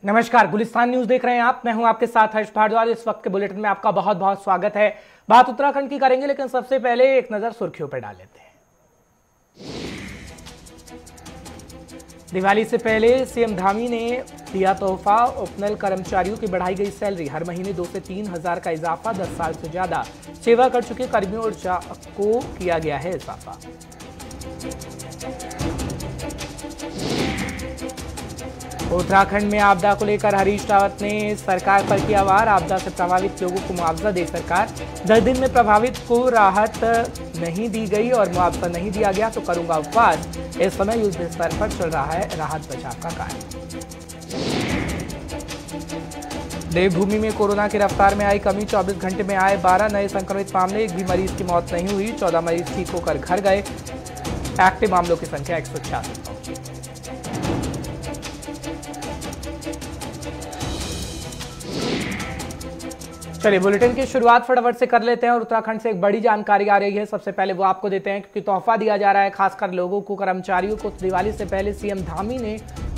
नमस्कार, गुलिस्तान न्यूज देख रहे हैं आप। मैं हूं आपके साथ हर्ष भारद्वाज। इस वक्त के बुलेटिन में आपका बहुत बहुत स्वागत है। बात उत्तराखंड की करेंगे, लेकिन सबसे पहले एक नजर सुर्खियों पर डाल लेते हैं। दिवाली से पहले सीएम धामी ने दिया तोहफा। उपनल कर्मचारियों की बढ़ाई गई सैलरी, हर महीने 2 से 3 हजार का इजाफा। 10 साल से ज्यादा सेवा कर चुके कर्मियों को किया गया है इजाफा। उत्तराखंड में आपदा को लेकर हरीश रावत ने सरकार पर किया वार। आपदा से प्रभावित लोगों को मुआवजा दे सरकार। 10 दिन में प्रभावित को राहत नहीं दी गई और मुआवजा नहीं दिया गया तो करूंगा उपवास। इस समय युद्ध स्तर पर चल रहा है राहत बचाव का कार्य। देवभूमि में कोरोना की रफ्तार में आई कमी, 24 घंटे में आए 12 नए संक्रमित मामले। एक भी मरीज की मौत नहीं हुई, 14 मरीज ठीक होकर घर गए। एक्टिव मामलों की संख्या 186 पहुंची। चलिए बुलेटिन की शुरुआत फटाफट से कर लेते हैं और उत्तराखंड से एक बड़ी जानकारी आ रही है। सबसे पहले वो आपको देते हैं क्योंकि तोहफा दिया जा रहा है खासकर लोगों को, कर्मचारियों को। दिवाली से पहले सीएम धामी ने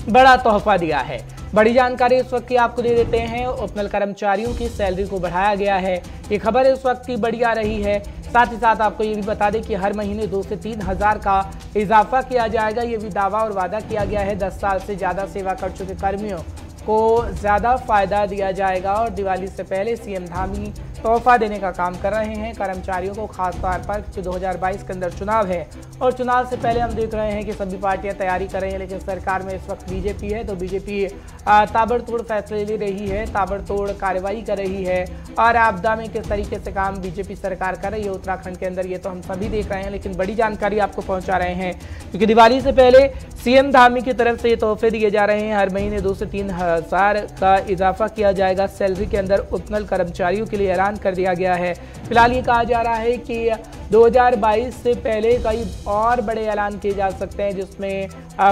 बड़ा तोहफा दिया है। बड़ी जानकारी इस वक्त की आपको दे देते हैं। उपनल कर्मचारियों की सैलरी को बढ़ाया गया है। ये खबर इस वक्त की बड़ी आ रही है। साथ ही साथ आपको ये भी बता दें कि हर महीने 2 से 3 हजार का इजाफा किया जाएगा। ये भी दावा और वादा किया गया है। 10 साल से ज्यादा सेवा कर चुके कर्मियों को ज्यादा फायदा दिया जाएगा। और दिवाली से पहले सीएम धामी तोहफा देने का काम कर रहे हैं कर्मचारियों को, खासतौर पर क्योंकि 2022 के अंदर चुनाव है और चुनाव से पहले हम देख रहे हैं कि सभी पार्टियां तैयारी कर रही हैं। लेकिन सरकार में इस वक्त बीजेपी है तो बीजेपी ताबड़तोड़ फैसले ले रही है, ताबड़तोड़ कार्रवाई कर रही है। और आपदा में किस तरीके से काम बीजेपी सरकार कर रही है उत्तराखंड के अंदर, ये तो हम सभी देख रहे हैं। लेकिन बड़ी जानकारी आपको पहुंचा रहे हैं क्योंकि दिवाली से पहले सीएम धामी की तरफ से ये तोहफे दिए जा रहे हैं। हर महीने 2 से 3 हजार का इजाफा किया जाएगा सैलरी के अंदर। उपनल कर्मचारियों के लिए ऐलान कर दिया गया है। फिलहाल ये कहा जा रहा है कि 2022 से पहले कई और बड़े ऐलान किए जा सकते हैं, जिसमें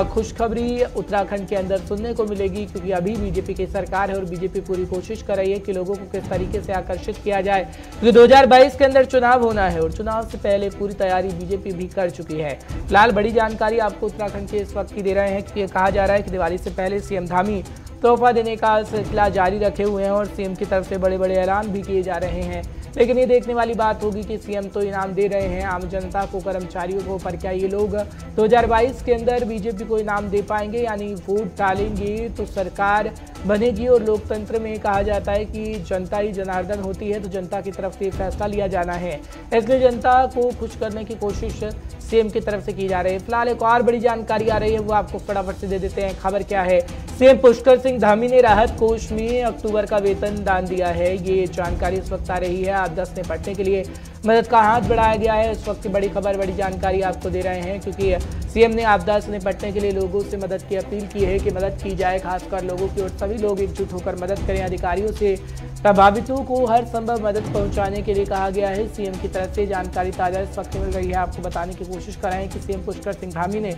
खुशखबरी उत्तराखंड के अंदर सुनने को मिलेगी। क्योंकि अभी बीजेपी की सरकार है और बीजेपी पूरी कोशिश कर रही है कि लोगों को किस तरीके से आकर्षित किया जाए, क्योंकि 2022 के अंदर चुनाव होना है और चुनाव से पहले पूरी तैयारी बीजेपी भी कर चुकी है। फिलहाल बड़ी जानकारी आपको उत्तराखंड के इस वक्त की दे रहे हैं कि कहा जा रहा है कि दिवाली से पहले सीएम धामी तोहफा देने का सिलसिला जारी रखे हुए हैं और सीएम की तरफ से बड़े बड़े ऐलान भी किए जा रहे हैं। लेकिन ये देखने वाली बात होगी कि सीएम तो इनाम दे रहे हैं आम जनता को, कर्मचारियों को, पर क्या ये लोग 2022 के अंदर बीजेपी को इनाम दे पाएंगे? यानी वोट डालेंगे तो सरकार बनेगी। और लोकतंत्र में कहा जाता है कि जनता ही जनार्दन होती है, तो जनता की तरफ से फैसला लिया जाना है। इसलिए जनता को खुश करने की कोशिश सीएम की तरफ से की जा रही है। फिलहाल एक और बड़ी जानकारी आ रही है, वो आपको फटाफट से दे देते हैं। खबर क्या है? सीएम पुष्कर सिंह धामी ने राहत कोष में अक्टूबर का वेतन दान दिया है। ये जानकारी इस वक्त आ रही है। आपदा से निपटने के लिए मदद का हाथ बढ़ाया गया है। इस वक्त की बड़ी खबर, बड़ी जानकारी आपको दे रहे हैं क्योंकि सीएम ने आपदा से निपटने के लिए लोगों से मदद की अपील की है कि मदद की जाए, खासकर लोगों की, और सभी लोग एकजुट होकर मदद करें। अधिकारियों से प्रभावितों को हर संभव मदद पहुंचाने के लिए कहा गया है। सीएम की तरफ से जानकारी ताजा इस वक्त मिल रही है। आपको बताने की कोशिश कर रहे हैं कि सीएम पुष्कर सिंह धामी ने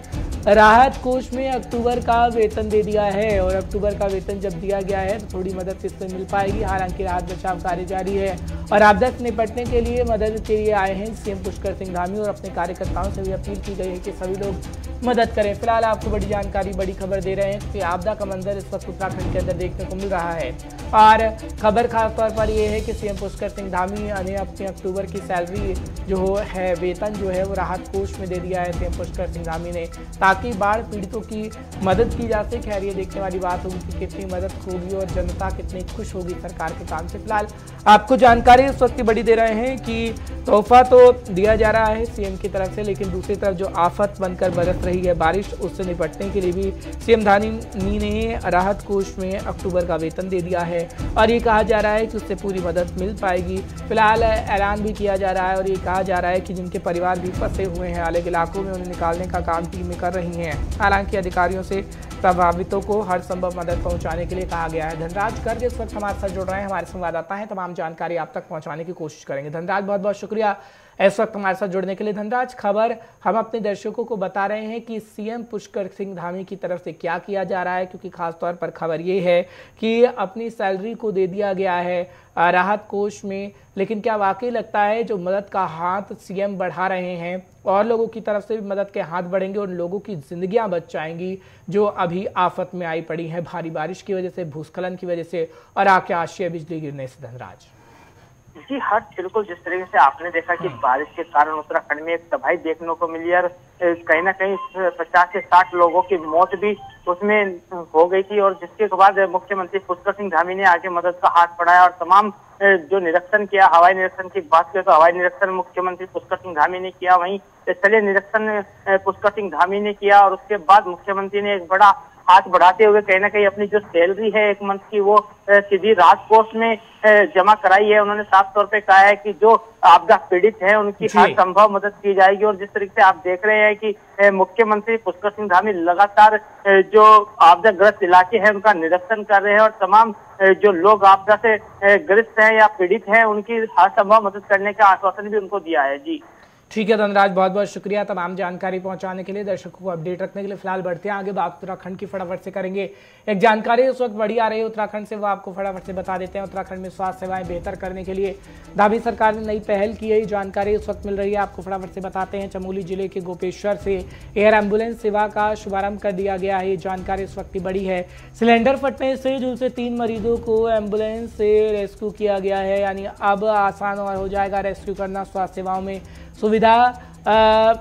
राहत कोष में अक्टूबर का वेतन दे दिया है और अक्टूबर का वेतन जब दिया गया है तो थोड़ी मदद इससे मिल पाएगी। हालांकि राहत बचाव कार्य जारी है और आपदा से निपटने के लिए मदद के लिए आए हैं सीएम पुष्कर सिंह धामी और अपने कार्यकर्ताओं से भी अपील की गई है कि सभी लोग मदद करें। फिलहाल आपको बड़ी जानकारी, बड़ी खबर दे रहे हैं कि आपदा का मंजर इस वक्त उत्तराखंड के अंदर देखने को मिल रहा है। और खबर खासतौर पर यह है कि सीएम पुष्कर सिंह धामी ने अपनी अक्टूबर की सैलरी जो है, वेतन जो है, वो राहत कोष में दे दिया है सीएम पुष्कर सिंह धामी ने, ताकि बाढ़ पीड़ितों की मदद की जा सके। खैर ये देखने वाली बात होगी कि कितनी मदद होगी और जनता कितनी खुश होगी सरकार के काम से। फिलहाल आपको जानकारी इस वक्त की बड़ी दे रहे हैं कि तोहफा तो दिया जा रहा है सीएम की तरफ से, लेकिन दूसरी तरफ जो आफत बनकर बरस रही है बारिश, उससे निपटने के लिए भी सीएम धामी ने राहत कोष में अक्टूबर का वेतन दे दिया है और ये कहा जा रहा है कि उससे पूरी मदद मिल पाएगी। फिलहाल ऐलान भी किया जा रहा है और ये कहा जा रहा है कि जिनके परिवार भी फंसे हुए हैं अलग इलाकों में, उन्हें निकालने का काम टीमें कर रही हैं। हालांकि अधिकारियों से प्रभावितों को हर संभव मदद पहुंचाने के लिए कहा गया है। धनराज गर्ग इस वक्त हमारे साथ जुड़ रहे हैं, हमारे संवाददाता हैं, तमाम जानकारी आप तक पहुंचाने की कोशिश करेंगे। धनराज, बहुत बहुत शुक्रिया। इस वक्त हमारे साथ जुड़ने के लिए धनराज। खबर हम अपने दर्शकों को बता रहे हैं कि सीएम पुष्कर सिंह धामी की तरफ से क्या किया जा रहा है, क्योंकि खास तौर पर खबर ये है कि अपनी सैलरी को दे दिया गया है राहत कोष में। लेकिन क्या वाकई लगता है जो मदद का हाथ सीएम बढ़ा रहे हैं और लोगों की तरफ से भी मदद के हाथ बढ़ेंगे और लोगों की जिंदगियां बच जाएंगी जो अभी आफत में आई पड़ी हैं भारी बारिश की वजह से, भूस्खलन की वजह से और आकाशीय बिजली गिरने से? धनराज जी हाँ, बिल्कुल। जिस तरीके से आपने देखा कि बारिश के कारण उत्तराखंड में एक तबाही देखने को मिली और कहीं ना कहीं 50 से 60 लोगों की मौत भी उसमें हो गई थी, और जिसके बाद मुख्यमंत्री पुष्कर सिंह धामी ने आगे मदद का हाथ बढ़ाया और तमाम जो निरीक्षण किया, हवाई निरीक्षण की बात करें तो हवाई निरीक्षण मुख्यमंत्री पुष्कर सिंह धामी ने किया, वहीं स्थलीय निरीक्षण पुष्कर सिंह धामी ने किया, और उसके बाद मुख्यमंत्री ने एक बड़ा हाथ बढ़ाते हुए कहीं ना कहीं अपनी जो सैलरी है एक मंथ की वो सीधी राहत कोष में जमा कराई है। उन्होंने साफ तौर पे कहा है कि जो आपदा पीड़ित है उनकी हर संभव मदद की जाएगी, और जिस तरीके से आप देख रहे हैं कि मुख्यमंत्री पुष्कर सिंह धामी लगातार जो आपदाग्रस्त इलाके हैं उनका निरीक्षण कर रहे हैं और तमाम जो लोग आपदा से ग्रस्त हैं या पीड़ित हैं उनकी हर संभव मदद करने का आश्वासन भी उनको दिया है। जी ठीक है धनराज, बहुत बहुत शुक्रिया तमाम जानकारी पहुंचाने के लिए, दर्शकों को अपडेट रखने के लिए। फिलहाल बढ़ते हैं आगे, बात उत्तराखंड की फटाफट से करेंगे। एक जानकारी इस वक्त बड़ी आ रही है उत्तराखंड से, वो आपको फटाफट से बता देते हैं। उत्तराखंड में स्वास्थ्य सेवाएं बेहतर करने के लिए धामी सरकार ने नई पहल की है, जानकारी इस वक्त मिल रही है, आपको फटाफट से बताते हैं। चमोली जिले के गोपेश्वर से एयर एम्बुलेंस सेवा का शुभारंभ कर दिया गया है, ये जानकारी इस वक्त की बड़ी है। सिलेंडर फटने से जिनसे 3 मरीजों को एम्बुलेंस से रेस्क्यू किया गया है, यानी अब आसान और हो जाएगा रेस्क्यू करना। स्वास्थ्य सेवाओं में सुविधा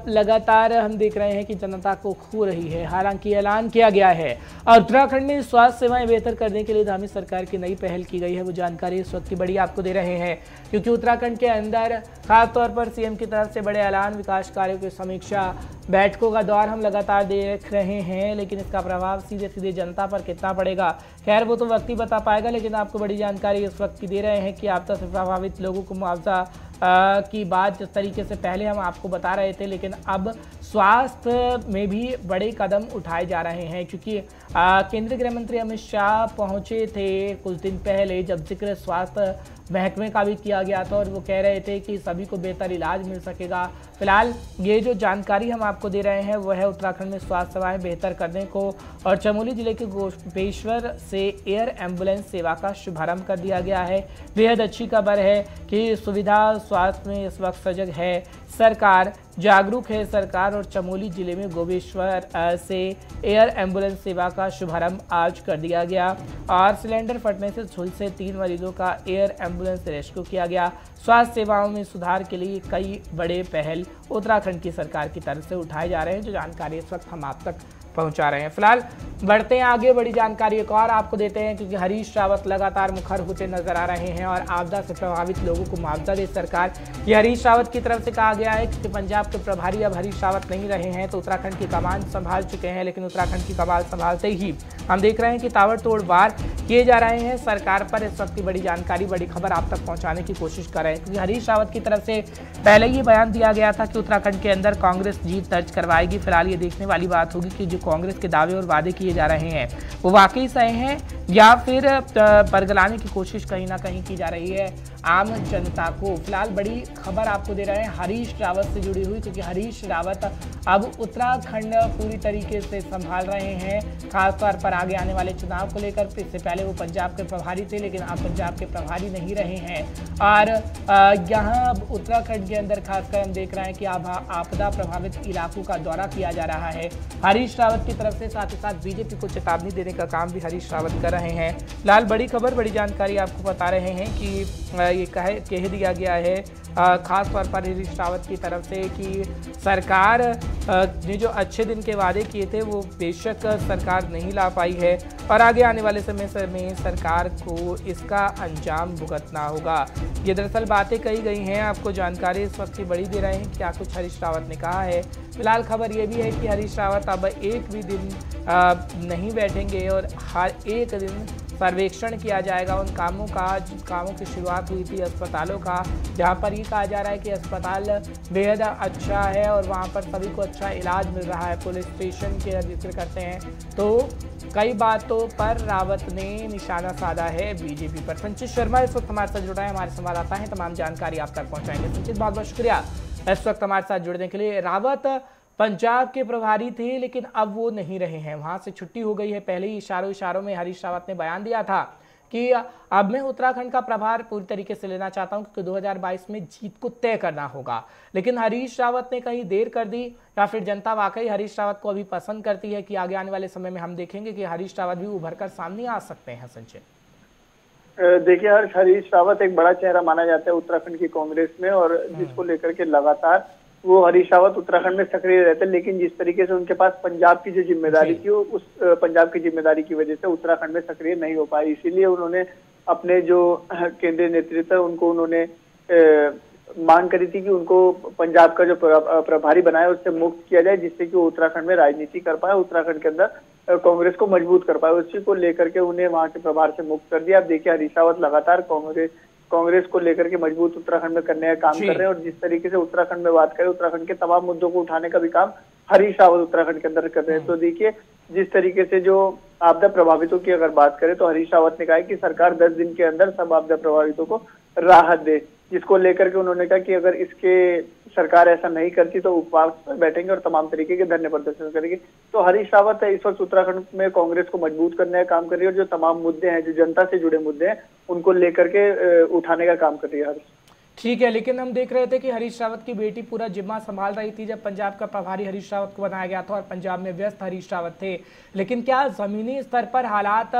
लगातार हम देख रहे हैं कि जनता को खो रही है। हालांकि ऐलान किया गया है और उत्तराखंड में स्वास्थ्य सेवाएं बेहतर करने के लिए धामी सरकार की नई पहल की गई है, वो जानकारी इस वक्त की बड़ी आपको दे रहे हैं, क्योंकि उत्तराखंड के अंदर खासतौर पर सीएम की तरफ से बड़े ऐलान, विकास कार्यों की समीक्षा, बैठकों का दौर हम लगातार देख रहे हैं। लेकिन इसका प्रभाव सीधे सीधे जनता पर कितना पड़ेगा, खैर वो तो वक्त ही बता पाएगा। लेकिन आपको बड़ी जानकारी इस वक्त की दे रहे हैं कि आपदा से प्रभावित लोगों को मुआवजा की बात जिस तरीके से पहले हम आपको बता रहे थे, लेकिन अब स्वास्थ्य में भी बड़े कदम उठाए जा रहे हैं, क्योंकि केंद्रीय गृह मंत्री अमित शाह पहुंचे थे कुछ दिन पहले, जब जिक्र स्वास्थ्य महकमे का भी किया गया था और वो कह रहे थे कि सभी को बेहतर इलाज मिल सकेगा। फिलहाल ये जो जानकारी हम आपको दे रहे हैं वो है उत्तराखंड में स्वास्थ्य सेवाएं बेहतर करने को, और चमोली जिले के गोपेश्वर से एयर एम्बुलेंस सेवा का शुभारंभ कर दिया गया है। बेहद अच्छी खबर है कि सुविधा स्वास्थ्य में इस वक्त सजग है सरकार, जागरूक है सरकार, और चमोली जिले में गोपेश्वर से एयर एम्बुलेंस सेवा का शुभारंभ आज कर दिया गया, और सिलेंडर फटने से झुलसे 3 मरीजों का एयर एम्बुलेंस से रेस्क्यू किया गया। स्वास्थ्य सेवाओं में सुधार के लिए कई बड़े पहल उत्तराखंड की सरकार की तरफ से उठाए जा रहे हैं, जो जानकारी इस वक्त हम आप तक पहुंचा रहे हैं। फिलहाल बढ़ते हैं आगे, बड़ी जानकारी एक और आपको देते हैं, क्योंकि हरीश रावत लगातार मुखर होते नजर आ रहे हैं और आपदा से प्रभावित लोगों को मुआवजा दे सरकार, ये हरीश रावत की तरफ से कहा गया है। क्योंकि पंजाब के प्रभारी अब हरीश रावत नहीं रहे हैं, तो उत्तराखंड की कमान संभाल चुके हैं, लेकिन उत्तराखंड की कमान संभालते ही हम देख रहे हैं कि ताबड़तोड़ वार किए जा रहे हैं सरकार पर। इस वक्त की बड़ी जानकारी, बड़ी खबर आप तक पहुंचाने की कोशिश कर रहे हैं, क्योंकि हरीश रावत की तरफ से पहले ही बयान दिया गया था कि उत्तराखंड के अंदर कांग्रेस जीत दर्ज करवाएगी। फिलहाल ये देखने वाली बात होगी कि जो कांग्रेस के दावे और वादे किए जा रहे हैं वो वाकई सही हैं या फिर बरगलाने की कोशिश कहीं ना कहीं की जा रही है आम जनता को। फिलहाल बड़ी खबर आपको दे रहे हैं हरीश रावत से जुड़ी हुई, क्योंकि हरीश रावत अब उत्तराखंड पूरी तरीके से संभाल रहे हैं, खासतौर पर आगे आने वाले चुनाव को लेकर। इससे पहले वो पंजाब के प्रभारी थे, लेकिन अब पंजाब के प्रभारी नहीं रहे हैं, और यहाँ उत्तराखंड के अंदर खासकर हम देख रहे हैं कि अब आपदा प्रभावित इलाकों का दौरा किया जा रहा है हरीश रावत की तरफ से। साथ ही साथ बीजेपी को चेतावनी देने का काम भी हरीश रावत कर रहे हैं। फिलहाल बड़ी खबर, बड़ी जानकारी आपको बता रहे हैं कि ये कह दिया गया है खास तौर पर हरीश रावत की तरफ से कि सरकार ने जो अच्छे दिन के वादे किए थे वो बेशक सरकार नहीं ला पाई है, और आगे आने वाले समय में सरकार को इसका अंजाम भुगतना होगा। ये दरअसल बातें कही गई हैं, आपको जानकारी इस वक्त की बड़ी दे रहे हैं क्या कुछ हरीश रावत ने कहा है। फिलहाल खबर ये भी है कि हरीश रावत अब एक भी दिन नहीं बैठेंगे और हर एक दिन सर्वेक्षण किया जाएगा उन कामों का, जिन कामों की शुरुआत हुई थी अस्पतालों का, जहां पर ये कहा जा रहा है कि अस्पताल बेहद अच्छा है और वहां पर सभी को अच्छा इलाज मिल रहा है। पुलिस स्टेशन के जिक्र करते हैं तो कई बातों पर रावत ने निशाना साधा है बीजेपी पर। संचित शर्मा इस वक्त हमारे साथ जुड़ा है, हमारे संवाददाता हैं, तमाम जानकारी आप तक पहुंचाएंगे। संचित, बहुत बहुत शुक्रिया इस वक्त हमारे साथ जुड़ने के लिए। रावत पंजाब के प्रभारी थे, लेकिन अब वो नहीं रहे हैं, वहां से छुट्टी हो गई है। पहले ही इशारों में हरीश रावत ने बयान दिया था कि अब मैं उत्तराखंड का प्रभार पूरी तरीके से लेना चाहता हूं, क्योंकि 2022 में जीत को तय करना होगा। लेकिन हरीश रावत ने कहीं देर कर दी, या फिर जनता वाकई हरीश रावत को अभी पसंद करती है कि आगे आने वाले समय में हम देखेंगे कि हरीश रावत भी उभर कर सामने आ सकते हैं? संजय, देखिए हरीश रावत एक बड़ा चेहरा माना जाता है उत्तराखंड की कांग्रेस में, और जिसको लेकर के लगातार वो हरीश रावत उत्तराखंड में सक्रिय रहते हैं। लेकिन जिस तरीके से उनके पास पंजाब की जो जिम्मेदारी थी, उस पंजाब की जिम्मेदारी की वजह से उत्तराखंड में सक्रिय नहीं हो पाई। इसीलिए उन्होंने अपने जो केंद्रीय नेतृत्व उनको उन्होंने मांग करी थी कि उनको पंजाब का जो प्रभारी बनाया उससे मुक्त किया जाए, जिससे कि वो उत्तराखंड में राजनीति कर पाए, उत्तराखंड के अंदर कांग्रेस को मजबूत कर पाए। उसी को लेकर के उन्हें वहां के प्रभार से मुक्त कर दिया। अब देखिए हरीश रावत लगातार कांग्रेस को लेकर के मजबूत उत्तराखंड में करने का काम कर रहे हैं, और जिस तरीके से उत्तराखंड में बात करें, उत्तराखंड के तमाम मुद्दों को उठाने का भी काम हरीश रावत उत्तराखंड के अंदर कर रहे हैं। तो देखिए जिस तरीके से जो आपदा प्रभावितों की अगर बात करें, तो हरीश रावत ने कहा है कि सरकार 10 दिन के अंदर सब आपदा प्रभावितों को राहत दे, जिसको लेकर के उन्होंने कहा कि अगर इसके सरकार ऐसा नहीं करती तो उपवास पर बैठेंगे और तमाम तरीके के धरने प्रदर्शन करेंगे। तो हरीश रावत इस वक्त उत्तराखंड में कांग्रेस को मजबूत करने का काम कर रही है, और जो तमाम मुद्दे हैं, जो जनता से जुड़े मुद्दे हैं, उनको लेकर के उठाने का काम कर रही है हरीश। ठीक है, लेकिन हम देख रहे थे कि हरीश रावत की बेटी पूरा जिम्मा संभाल रही थी जब पंजाब का प्रभारी हरीश रावत को बनाया गया था, और पंजाब में व्यस्त हरीश रावत थे। लेकिन क्या जमीनी स्तर पर हालात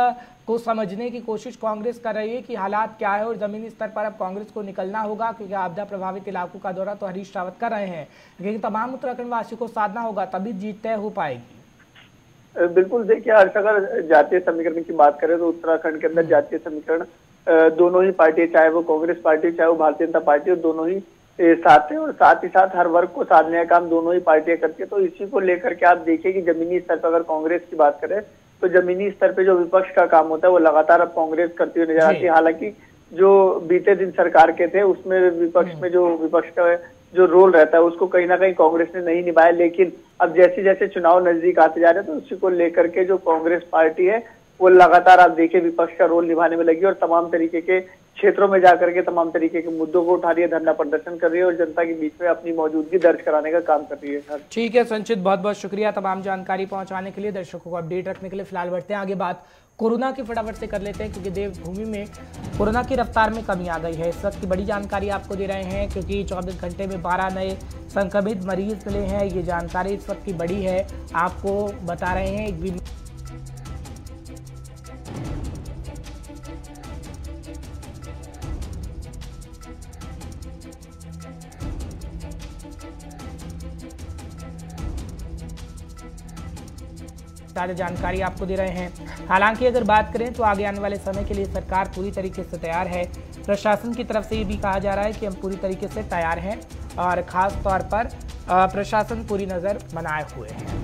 को समझने की कोशिश कांग्रेस कर रही है कि हालात क्या है, और जमीनी स्तर पर अब कांग्रेस को निकलना होगा? क्योंकि आपदा प्रभावित इलाकों का दौरा तो हरीश रावत कर रहे हैं, लेकिन तमाम उत्तराखंड वासियों को साधना होगा, तभी जीत तय हो पाएगी। बिल्कुल, देखिए अगर जातीय समीकरण की बात करें तो उत्तराखंड के अंदर जातीय समीकरण दोनों ही पार्टी, चाहे वो कांग्रेस पार्टी चाहे वो भारतीय जनता पार्टी, दोनों ही साथ हैं, और साथ ही साथ हर वर्ग को साधने का काम दोनों ही पार्टियां करती है। तो इसी को लेकर के आप देखिए कि जमीनी स्तर पर अगर कांग्रेस की बात करें तो जमीनी स्तर पे जो विपक्ष का काम होता है वो लगातार अब कांग्रेस करती हुई नजर आती है। हालांकि जो बीते दिन सरकार के थे उसमें विपक्ष में जो विपक्ष का जो रोल रहता है उसको कहीं ना कहीं कांग्रेस ने नहीं निभाया। लेकिन अब जैसे जैसे चुनाव नजदीक आते जा रहे हैं तो उसी को लेकर के जो कांग्रेस पार्टी है वो लगातार आप देखिए विपक्ष का रोल निभाने में लगी, और तमाम तरीके के क्षेत्रों में जाकर के तमाम तरीके के मुद्दों को उठा रही है, धरना प्रदर्शन कर रही है, और जनता के बीच में अपनी मौजूदगी दर्ज कराने का काम कर रही है। ठीक है संचित, बहुत बहुत शुक्रिया तमाम जानकारी पहुंचाने के लिए, दर्शकों को अपडेट रखने के लिए। फिलहाल बढ़ते हैं आगे, बात कोरोना की फटाफट से कर लेते हैं, क्योंकि देवभूमि में कोरोना की रफ्तार में कमी आ गई है। इस वक्त की बड़ी जानकारी आपको दे रहे हैं, क्योंकि 24 घंटे में 12 नए संक्रमित मरीज मिले हैं। ये जानकारी इस वक्त की बड़ी है, आपको बता रहे हैं। सारी जानकारी आपको दे रहे हैं। हालांकि अगर बात करें तो आगे आने वाले समय के लिए सरकार पूरी तरीके से तैयार है। प्रशासन की तरफ से ये भी कहा जा रहा है कि हम पूरी तरीके से तैयार हैं, और खास तौर पर प्रशासन पूरी नज़र बनाए हुए है।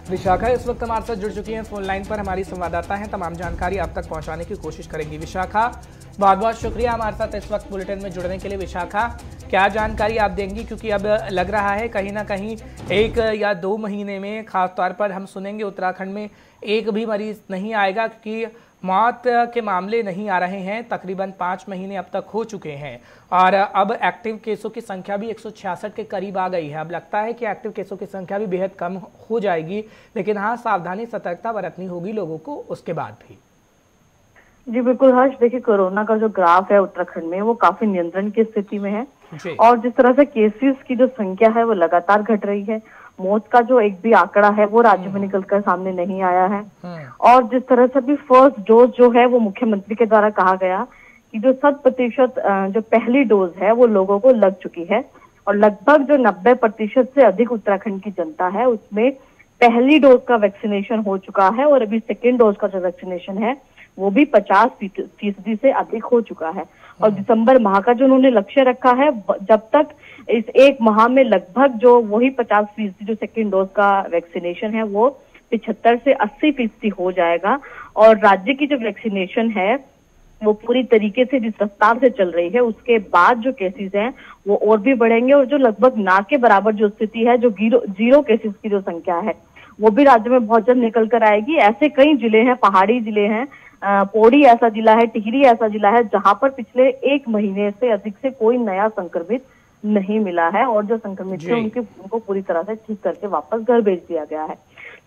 विशाखा इस वक्त हमारे साथ जुड़ चुकी हैं फोन लाइन पर, हमारी संवाददाता हैं, तमाम जानकारी आप तक पहुंचाने की कोशिश करेंगी। विशाखा, बहुत बहुत शुक्रिया हमारे साथ इस वक्त बुलेटिन में जुड़ने के लिए। विशाखा, क्या जानकारी आप देंगी, क्योंकि अब लग रहा है कहीं ना कहीं 1 या 2 महीने में खास तौर पर हम सुनेंगे उत्तराखंड में एक भी मरीज नहीं आएगा, क्योंकि मौत के मामले नहीं आ रहे हैं। तकरीबन 5 महीने अब तक हो चुके हैं, और अब एक्टिव केसों की संख्या भी 166 के करीब आ गई है। अब लगता है कि एक्टिव केसों की संख्या भी बेहद कम हो जाएगी, लेकिन हाँ, सावधानी सतर्कता बरतनी होगी लोगों को उसके बाद भी। जी बिल्कुल हर्ष, देखिए कोरोना का जो ग्राफ है उत्तराखंड में वो काफी नियंत्रण की स्थिति में है, और जिस तरह से केसेस की जो संख्या है वो लगातार घट रही है। मौत का जो एक भी आंकड़ा है वो राज्य में निकलकर सामने नहीं आया है, और जिस तरह से भी फर्स्ट डोज जो है वो मुख्यमंत्री के द्वारा कहा गया कि जो 100% जो पहली डोज है वो लोगों को लग चुकी है, और लगभग जो 90% से अधिक उत्तराखंड की जनता है उसमें पहली डोज का वैक्सीनेशन हो चुका है, और अभी सेकेंड डोज का जो वैक्सीनेशन है वो भी 50% से अधिक हो चुका है। और दिसंबर माह का जो उन्होंने लक्ष्य रखा है, जब तक इस 1 माह में लगभग जो वही 50% जो सेकेंड डोज का वैक्सीनेशन है वो 75 से 80% हो जाएगा, और राज्य की जो वैक्सीनेशन है वो पूरी तरीके से जिस रफ्तार से चल रही है उसके बाद जो केसेस हैं वो और भी बढ़ेंगे, और जो लगभग ना के बराबर जो स्थिति है, जो जीरो केसेस की जो संख्या है वो भी राज्य में बहुत जल्द निकल कर आएगी। ऐसे कई जिले हैं, पहाड़ी जिले हैं, पौड़ी ऐसा जिला है, टिहरी ऐसा जिला है जहां पर पिछले 1 महीने से अधिक से कोई नया संक्रमित नहीं मिला है और जो संक्रमित थे उनको पूरी तरह से ठीक करके वापस घर भेज दिया गया है।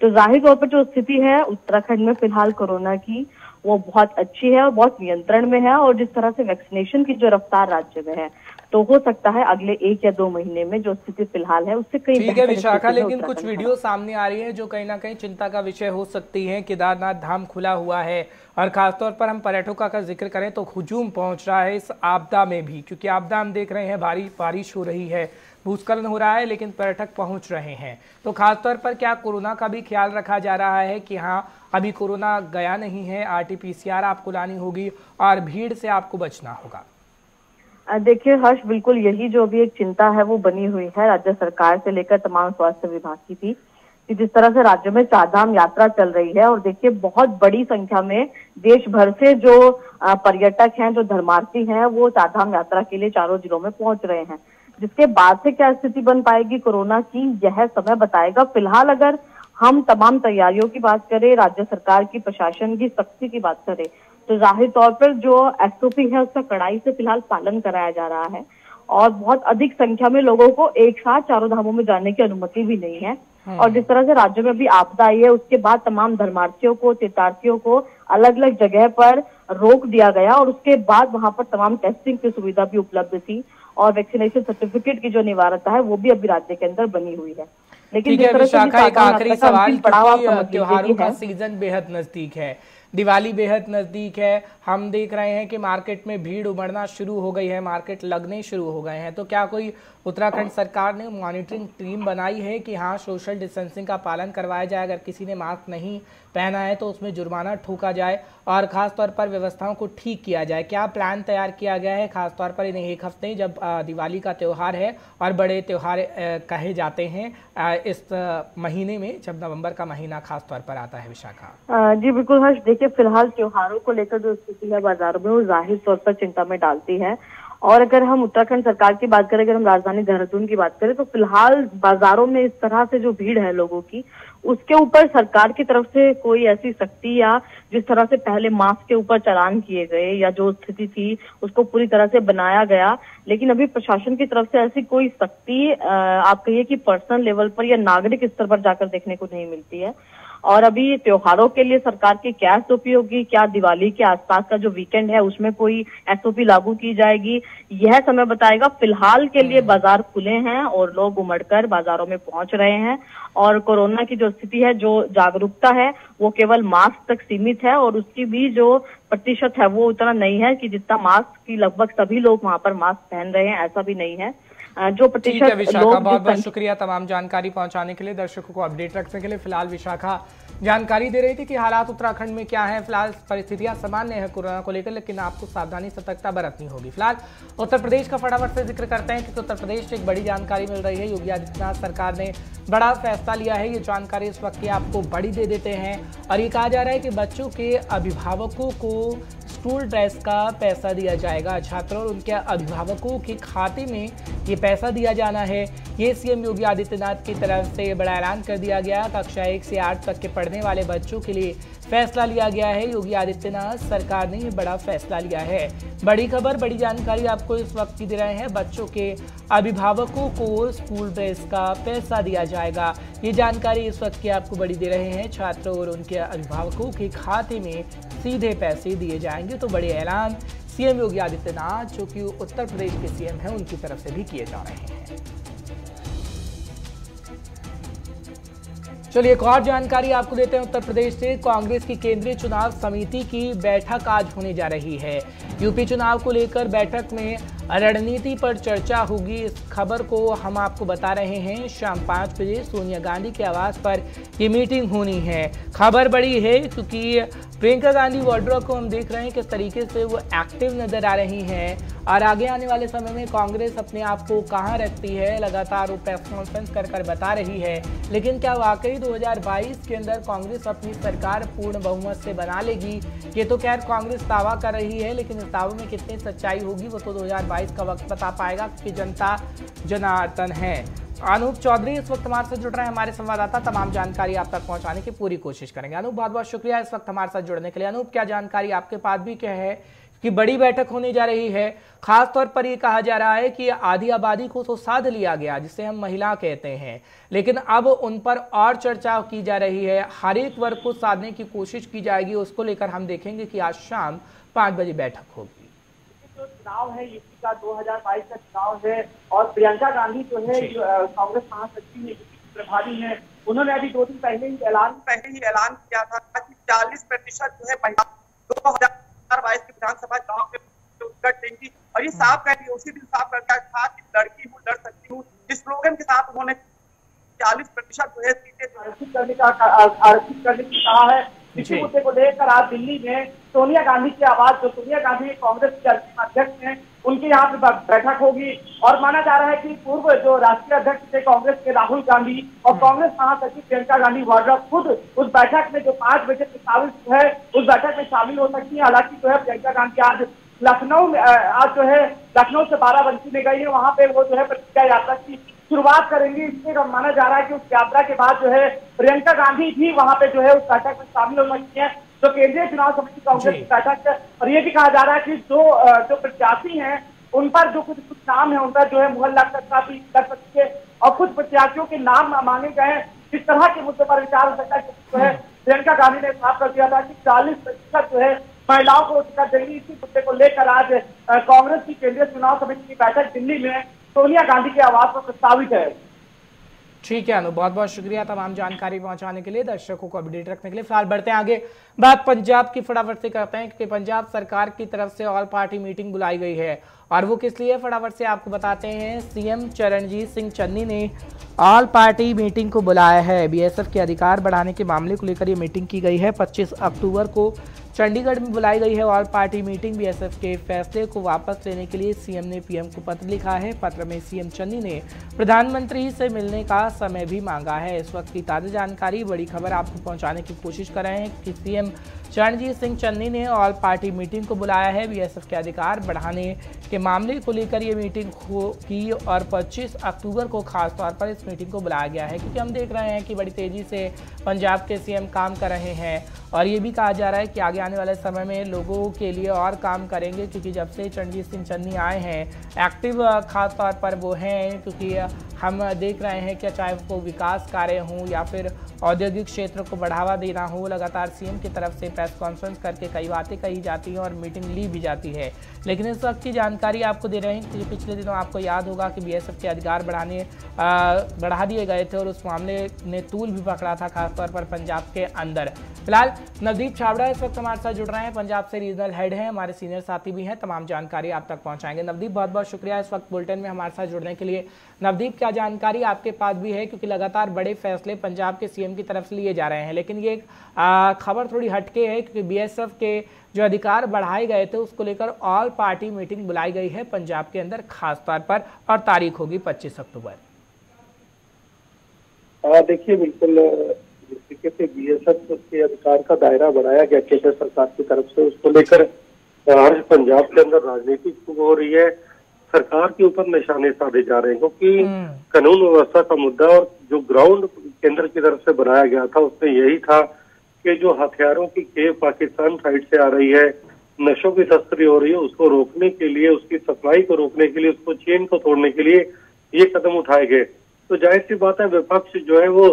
तो जाहिर तौर पर जो स्थिति है उत्तराखंड में फिलहाल कोरोना की वो बहुत अच्छी है और बहुत नियंत्रण में है। और जिस तरह से वैक्सीनेशन की जो रफ्तार राज्य में है, तो हो सकता है अगले 1 या 2 महीने में जो स्थिति फिलहाल है उससे कहीं ठीक है विशाखा, लेकिन कुछ वीडियो सामने आ रही है जो कहीं ना कहीं चिंता का विषय हो सकती है। केदारनाथ धाम खुला हुआ है और खासतौर पर हम पर्यटकों का जिक्र करें तो हुजूम पहुंच रहा है इस आपदा में भी, क्योंकि आपदा हम देख रहे हैं भारी बारिश हो रही है, भूस्खलन हो रहा है, लेकिन पर्यटक पहुंच रहे हैं। तो खासतौर पर क्या कोरोना का भी ख्याल रखा जा रहा है कि हाँ अभी कोरोना गया नहीं है, RT-PCR आपको लानी होगी और भीड़ से आपको बचना होगा? देखिए हर्ष, बिल्कुल यही जो भी एक चिंता है वो बनी हुई है राज्य सरकार से लेकर तमाम स्वास्थ्य विभाग की थी कि जिस तरह से राज्य में चारधाम यात्रा चल रही है और देखिए बहुत बड़ी संख्या में देश भर से जो पर्यटक हैं, जो धर्मार्थी हैं, वो चारधाम यात्रा के लिए चारों जिलों में पहुंच रहे हैं। जिसके बाद से क्या स्थिति बन पाएगी कोरोना की, यह समय बताएगा। फिलहाल अगर हम तमाम तैयारियों की बात करें, राज्य सरकार की, प्रशासन की सख्ती की बात करें, तो जाहिर तौर पर जो SOP है उसका कड़ाई से फिलहाल पालन कराया जा रहा है और बहुत अधिक संख्या में लोगों को एक साथ चारों धामों में जाने की अनुमति भी नहीं है। और जिस तरह से राज्य में भी आपदा आई है उसके बाद तमाम धर्मार्थियों को, तीर्थार्थियों को अलग अलग जगह पर रोक दिया गया और उसके बाद वहां पर तमाम टेस्टिंग की सुविधा भी उपलब्ध थी और वैक्सीनेशन सर्टिफिकेट की जो अनिवार्यता है वो भी अभी राज्य के अंदर बनी हुई है। लेकिन जिस तरह से एक आखिरी सवाल, त्योहारों का सीजन बेहद नजदीक है, दिवाली बेहद नजदीक है, हम देख रहे हैं कि मार्केट में भीड़ उमड़ना शुरू हो गई है, मार्केट लगने शुरू हो गए हैं, तो क्या कोई उत्तराखंड सरकार ने मॉनिटरिंग टीम बनाई है कि हाँ सोशल डिस्टेंसिंग का पालन करवाया जाए, अगर किसी ने मास्क नहीं पहना है तो उसमें जुर्माना ठोका जाए और खास तौर पर व्यवस्थाओं को ठीक किया जाए? क्या प्लान तैयार किया गया है खास तौर पर इन्हें 1 हफ्ते जब दिवाली का त्यौहार है और बड़े त्यौहार कहे जाते हैं इस महीने में, जब नवंबर का महीना खास तौर पर आता है? विशाखा जी बिल्कुल हर्ष, देखिए फिलहाल त्योहारों को लेकर जो स्थिति है बाजारों में वो जाहिर तौर पर चिंता में डालती है। और अगर हम उत्तराखंड सरकार की बात करें, अगर हम राजधानी देहरादून की बात करें, तो फिलहाल बाजारों में इस तरह से जो भीड़ है लोगों की, उसके ऊपर सरकार की तरफ से कोई ऐसी सख्ती या जिस तरह से पहले मास्क के ऊपर चालान किए गए या जो स्थिति थी उसको पूरी तरह से बनाया गया, लेकिन अभी प्रशासन की तरफ से ऐसी कोई सख्ती आप कहिए कि पर्सनल लेवल पर या नागरिक स्तर पर जाकर देखने को नहीं मिलती है। और अभी त्योहारों के लिए सरकार की क्या SOP होगी, क्या दिवाली के आसपास का जो वीकेंड है उसमें कोई SOP लागू की जाएगी, यह समय बताएगा। फिलहाल के लिए बाजार खुले हैं और लोग उमड़कर बाजारों में पहुंच रहे हैं और कोरोना की जो स्थिति है, जो जागरूकता है वो केवल मास्क तक सीमित है और उसकी भी जो प्रतिशत है वो उतना नहीं है कि जितना मास्क की लगभग सभी लोग वहां पर मास्क पहन रहे हैं, ऐसा भी नहीं है। जो प्रतिशत विशाखा, बहुत बहुत शुक्रिया तमाम जानकारी पहुंचाने के लिए, दर्शकों को अपडेट रखने के लिए। फिलहाल विशाखा जानकारी दे रही थी कि हालात उत्तराखंड में क्या है। फिलहाल परिस्थितियां सामान्य है कोरोना को लेकर, लेकिन आपको सावधानी सतर्कता बरतनी होगी। फिलहाल उत्तर प्रदेश का फटाफट से जिक्र करते हैं क्योंकि उत्तर प्रदेश से एक बड़ी जानकारी मिल रही है। योगी आदित्यनाथ सरकार ने बड़ा फैसला लिया है, ये जानकारी इस वक्त की आपको बड़ी दे देते हैं। और ये कहा जा रहा है कि बच्चों के अभिभावकों को स्कूल ड्रेस का पैसा दिया जाएगा, छात्रों और उनके अभिभावकों के खाते में ये पैसा दिया जाना है। ये CM योगी आदित्यनाथ की तरफ से बड़ा ऐलान कर दिया गया। कक्षा 1 से 8 तक के पढ़ने वाले बच्चों के लिए फैसला लिया गया है। योगी आदित्यनाथ सरकार ने ये बड़ा फैसला लिया है। बड़ी खबर, बड़ी जानकारी आपको इस वक्त की दे रहे हैं। बच्चों के अभिभावकों को स्कूल ड्रेस का पैसा दिया जाएगा, ये जानकारी इस वक्त की आपको बड़ी दे रहे हैं। छात्रों और उनके अभिभावकों के खाते में सीधे पैसे दिए जाएंगे। तो बड़े ऐलान CM योगी आदित्यनाथ, जो कि उत्तर प्रदेश के CM हैं, उनकी तरफ से भी किए जा रहे हैं। चलिए एक और जानकारी आपको देते हैं उत्तर प्रदेश से। कांग्रेस की केंद्रीय चुनाव समिति की बैठक आज होने जा रही है। यूपी चुनाव को लेकर बैठक में रणनीति पर चर्चा होगी। इस खबर को हम आपको बता रहे हैं। शाम 5 बजे सोनिया गांधी के आवास पर ये मीटिंग होनी है। खबर बड़ी है क्योंकि प्रियंका गांधी वाड्रा को हम देख रहे हैं किस तरीके से वो एक्टिव नजर आ रही हैं और आगे आने वाले समय में कांग्रेस अपने आप को कहां रखती है, लगातार वो प्रेस कॉन्फ्रेंस कर बता रही है। लेकिन क्या वाकई 2022 के अंदर कांग्रेस अपनी सरकार पूर्ण बहुमत से बना लेगी? ये तो खैर कांग्रेस दावा कर रही है, लेकिन इस दावे में कितनी सच्चाई होगी वो तो 2022 का वक्त बता पाएगा, क्योंकि जनता जनार्दन है। अनूप चौधरी इस वक्त हमारे साथ जुड़ रहे हैं, हमारे संवाददाता। तमाम जानकारी आप तक पहुंचाने की पूरी कोशिश करेंगे। अनूप, बहुत बहुत शुक्रिया इस वक्त हमारे साथ जुड़ने के लिए। अनूप, क्या जानकारी आपके पास भी क्या है कि बड़ी बैठक होने जा रही है? खास तौर पर ये कहा जा रहा है कि आधी आबादी को तो साध लिया गया, जिसे हम महिला कहते हैं, लेकिन अब उन पर और चर्चा की जा रही है। हर एक वर्ग को साधने की कोशिश की जाएगी। उसको लेकर हम देखेंगे कि आज शाम 5 बजे बैठक होगी। जो चुनाव है यूपी का 2022 का चुनाव है, और प्रियंका गांधी जो है कांग्रेस महासचिव है, प्रभारी है, उन्होंने अभी 2 दिन पहले ही ऐलान किया था कि 40% जो है महिला 2022 के विधानसभा चुनाव में उत्कट देंगी। और ये साफ कर दिया, उसी दिन साफ कर दिया था कि लड़की हूँ लड़ सकती हूँ, इस स्लोगन के साथ उन्होंने 40% जो है सीटें आरक्षित करने की कहा है। इसी मुद्दे को लेकर आज दिल्ली में सोनिया गांधी की आवाज, जो सोनिया गांधी कांग्रेस के अंतिम अध्यक्ष हैं, उनके यहाँ पे बैठक होगी। और माना जा रहा है कि पूर्व जो राष्ट्रीय अध्यक्ष थे कांग्रेस के राहुल गांधी और कांग्रेस महासचिव प्रियंका गांधी वाड्रा खुद उस बैठक में जो 5 बजे प्रस्तावित है उस बैठक में शामिल हो सकती है। हालांकि जो है प्रियंका गांधी आज लखनऊ में लखनऊ से बाराबंकी में गई है, वहां पे वो जो है प्रतिज्ञा यात्रा की शुरुआत करेंगी। इससे माना जा रहा है कि उस यात्रा के बाद जो है प्रियंका गांधी भी वहां पे जो है उस बैठक में शामिल हो सकती है, जो केंद्रीय चुनाव समिति कांग्रेस की बैठक है। और ये भी कहा जा रहा है कि जो प्रत्याशी हैं उन पर जो कुछ नाम है उन पर जो है मुहर लग सकती है, और कुछ प्रत्याशियों के नाम मांगे गए हैं। इस तरह के मुद्दे पर विचार हो सकता है। जो है प्रियंका गांधी ने साफ कर दिया था कि 40% जो है महिलाओं को टिकट देंगी। इसी मुद्दे को लेकर आज कांग्रेस की केंद्रीय चुनाव समिति की बैठक दिल्ली में सोनिया गांधी के आवास पर प्रस्तावित है। ठीक है अनु, बहुत बहुत शुक्रिया तमाम जानकारी पहुंचाने के लिए, दर्शकों को अपडेट रखने के लिए। फिलहाल बढ़ते हैं आगे, बात पंजाब की फटाफट से करते हैं, क्योंकि पंजाब सरकार की तरफ से ऑल पार्टी मीटिंग बुलाई गई है। और वो किस लिए, फटाफट से आपको बताते हैं। सीएम चरणजीत सिंह चन्नी ने ऑल पार्टी मीटिंग को बुलाया है। बीएसएफ के अधिकार बढ़ाने के मामले को लेकर ये मीटिंग की गई है। 25 अक्टूबर को चंडीगढ़ में बुलाई गई है ऑल पार्टी मीटिंग। बीएसएफ के फैसले को वापस लेने के लिए सीएम ने पीएम को पत्र लिखा है। पत्र में सीएम चन्नी ने प्रधानमंत्री से मिलने का समय भी मांगा है। इस वक्त की ताज़ा जानकारी, बड़ी खबर आपको पहुंचाने की कोशिश कर रहे हैं कि सीएम चरणजीत सिंह चन्नी ने ऑल पार्टी मीटिंग को बुलाया है। बीएसएफ के अधिकार बढ़ाने के मामले को लेकर ये मीटिंग की और 25 अक्टूबर को खास तौर पर इस मीटिंग को बुलाया गया है, क्योंकि हम देख रहे हैं कि बड़ी तेजी से पंजाब के सीएम काम कर रहे हैं। और ये भी कहा जा रहा है कि आगे आने वाले समय में लोगों के लिए और काम करेंगे, क्योंकि जब से चरणजीत सिंह चन्नी आए हैं एक्टिव खास तौर पर वो हैं, क्योंकि हम देख रहे हैं कि चाहे वो विकास कार्य हों या फिर औद्योगिक क्षेत्र को बढ़ावा देना हो, लगातार सीएम की तरफ से प्रेस कॉन्फ्रेंस करके कई बातें कही जाती हैं और मीटिंग ली भी जाती है। लेकिन इस वक्त की जानकारी आपको दे रहे हैं कि पिछले दिनों आपको याद होगा कि बीएसएफ के अधिकार बढ़ा दिए गए थे और उस मामले ने तूल भी पकड़ा था खासतौर पर पंजाब के अंदर। फिलहाल नवदीप छाबड़ा इस वक्त हमारे साथ जुड़ रहे हैं, पंजाब से रीजनल हेड हैं, हमारे सीनियर साथी भी हैं, तमाम जानकारी आप तक पहुंचाएंगे। नवदीप, बहुत बहुत शुक्रिया इस वक्त बुलेटिन में हमारे साथ जुड़ने के लिए। नवदीप, क्या जानकारी आपके पास भी है, क्योंकि लगातार बड़े फैसले पंजाब के सीएम की तरफ से लिए जा रहे हैं, लेकिन ये खबर थोड़ी हटके है, क्योंकि बीएसएफ के जो अधिकार बढ़ाए गए थे उसको लेकर ऑल पार्टी मीटिंग बुलाई गई है पंजाब के अंदर खास तौर पर, और तारीख होगी 25 अक्टूबर। देखिए, बिल्कुल जिस तरीके से बीएसएफ के अधिकार का दायरा बढ़ाया गया केंद्र सरकार की तरफ से, उसको लेकर आज पंजाब के अंदर राजनीति हो रही है। सरकार के ऊपर निशाने साधे जा रहे हैं, क्योंकि कानून व्यवस्था का मुद्दा और जो ग्राउंड केंद्र की तरफ से बनाया गया था उसमें यही था कि जो हथियारों की खेप पाकिस्तान साइड से आ रही है, नशों की तस्करी हो रही है, उसको रोकने के लिए, उसकी सप्लाई को रोकने के लिए, उसको चेन को तोड़ने के लिए ये कदम उठाए गए। तो जाहिर सी बात है, विपक्ष जो है वो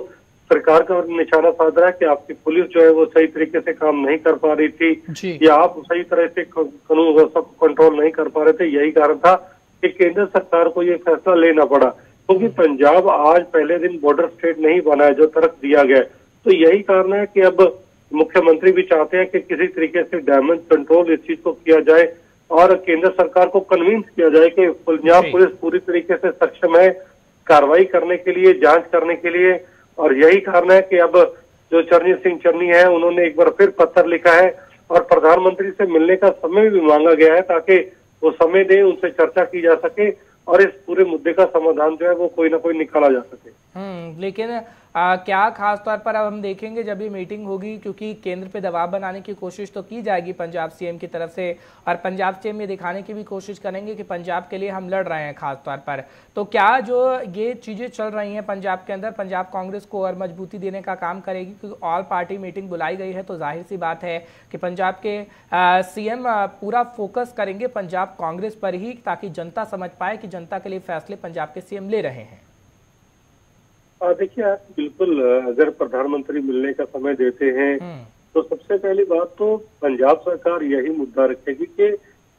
सरकार का निशाना साध रहा है कि आपकी पुलिस जो है वो सही तरीके से काम नहीं कर पा रही थी, या आप सही तरह से कानून व्यवस्था को कंट्रोल नहीं कर पा रहे थे। यही कारण था कि केंद्र सरकार को ये फैसला लेना पड़ा, क्योंकि पंजाब आज पहले दिन बॉर्डर स्टेट नहीं बना है जो तर्क दिया गया। तो यही कारण है कि अब मुख्यमंत्री भी चाहते हैं कि किसी तरीके से डैमेज कंट्रोल इस चीज को किया जाए और केंद्र सरकार को कन्विंस किया जाए कि पंजाब पुलिस पूरी तरीके से सक्षम है कार्रवाई करने के लिए, जांच करने के लिए। और यही कारण है कि अब जो चरणजीत सिंह चन्नी है उन्होंने एक बार फिर पत्र लिखा है और प्रधानमंत्री से मिलने का समय भी मांगा गया है, ताकि वो समय दे, उनसे चर्चा की जा सके और इस पूरे मुद्दे का समाधान जो है वो कोई ना कोई निकाला जा सके। लेकिन क्या खास तौर पर अब हम देखेंगे जब ये मीटिंग होगी, क्योंकि केंद्र पे दबाव बनाने की कोशिश तो की जाएगी पंजाब सीएम की तरफ से, और पंजाब सीएम ये दिखाने की भी कोशिश करेंगे कि पंजाब के लिए हम लड़ रहे हैं खास तौर पर। तो क्या जो ये चीजें चल रही हैं पंजाब के अंदर, पंजाब कांग्रेस को और मजबूती देने का काम करेगी? क्योंकि ऑल पार्टी मीटिंग बुलाई गई है, तो जाहिर सी बात है कि पंजाब के सीएम पूरा फोकस करेंगे पंजाब कांग्रेस पर ही, ताकि जनता समझ पाए कि जनता के लिए फैसले पंजाब के सीएम ले रहे हैं। देखिए बिल्कुल, अगर प्रधानमंत्री मिलने का समय देते हैं तो सबसे पहली बात तो पंजाब सरकार यही मुद्दा रखेगी कि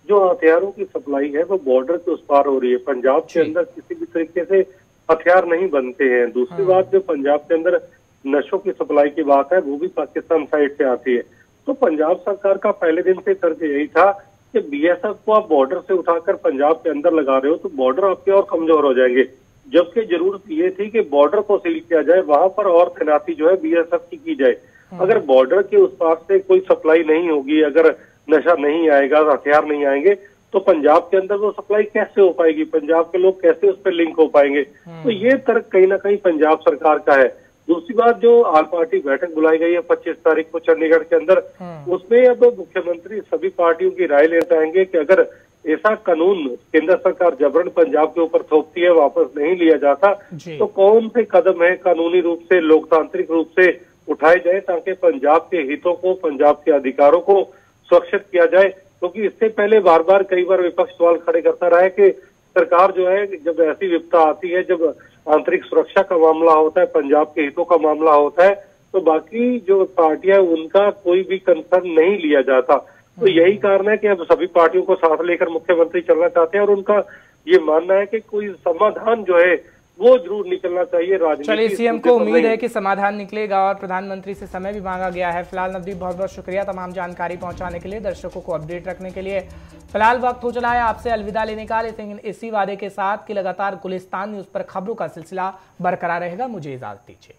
जो हथियारों की सप्लाई है वो बॉर्डर के उस पार हो रही है। पंजाब के अंदर किसी भी तरीके से हथियार नहीं बनते हैं। दूसरी बात, जो पंजाब के अंदर नशों की सप्लाई की बात है वो भी पाकिस्तान साइड से आती है। तो पंजाब सरकार का पहले दिन से तर्क यही था कि बीएसएफ को आप बॉर्डर से उठाकर पंजाब के अंदर लगा रहे हो तो बॉर्डर आपके और कमजोर हो जाएंगे, जबकि जरूरत ये थी कि बॉर्डर को सील किया जाए, वहां पर और तैनाती जो है बीएसएफ की जाए। अगर बॉर्डर के उस पार से कोई सप्लाई नहीं होगी, अगर नशा नहीं आएगा, हथियार नहीं आएंगे, तो पंजाब के अंदर वो सप्लाई कैसे हो पाएगी, पंजाब के लोग कैसे उस पर लिंक हो पाएंगे? तो ये तर्क कहीं ना कहीं पंजाब सरकार का है। दूसरी बात, जो ऑल पार्टी बैठक बुलाई गई है 25 तारीख को चंडीगढ़ के अंदर, उसमें अब मुख्यमंत्री सभी पार्टियों की राय ले जाएंगे कि अगर ऐसा कानून केंद्र सरकार जबरन पंजाब के ऊपर थोपती है, वापस नहीं लिया जाता, तो कौन से कदम है कानूनी रूप से, लोकतांत्रिक रूप से उठाए जाए ताकि पंजाब के हितों को, पंजाब के अधिकारों को सुरक्षित किया जाए। क्योंकि इससे पहले बार बार कई बार विपक्ष सवाल खड़े करता रहा है कि सरकार जो है जब ऐसी विपदा आती है, जब आंतरिक सुरक्षा का मामला होता है, पंजाब के हितों का मामला होता है, तो बाकी जो पार्टियां उनका कोई भी कंसर्न नहीं लिया जाता। तो यही कारण है कि अब सभी पार्टियों को साथ लेकर मुख्यमंत्री चलना चाहते हैं और उनका ये मानना है कि कोई समाधान जो है वो जरूर निकलना चाहिए। राजनीति, चलिए, सीएम को उम्मीद है कि समाधान निकलेगा और प्रधानमंत्री से समय भी मांगा गया है। फिलहाल नवदीप बहुत बहुत शुक्रिया तमाम जानकारी पहुंचाने के लिए, दर्शकों को अपडेट रखने के लिए। फिलहाल वक्त हो चला है आपसे अलविदा लेने का, लेकिन इसी वादे के साथ कि लगातार गुलिस्तान न्यूज पर खबरों का सिलसिला बरकरार रहेगा। मुझे इजाजत दीजिए।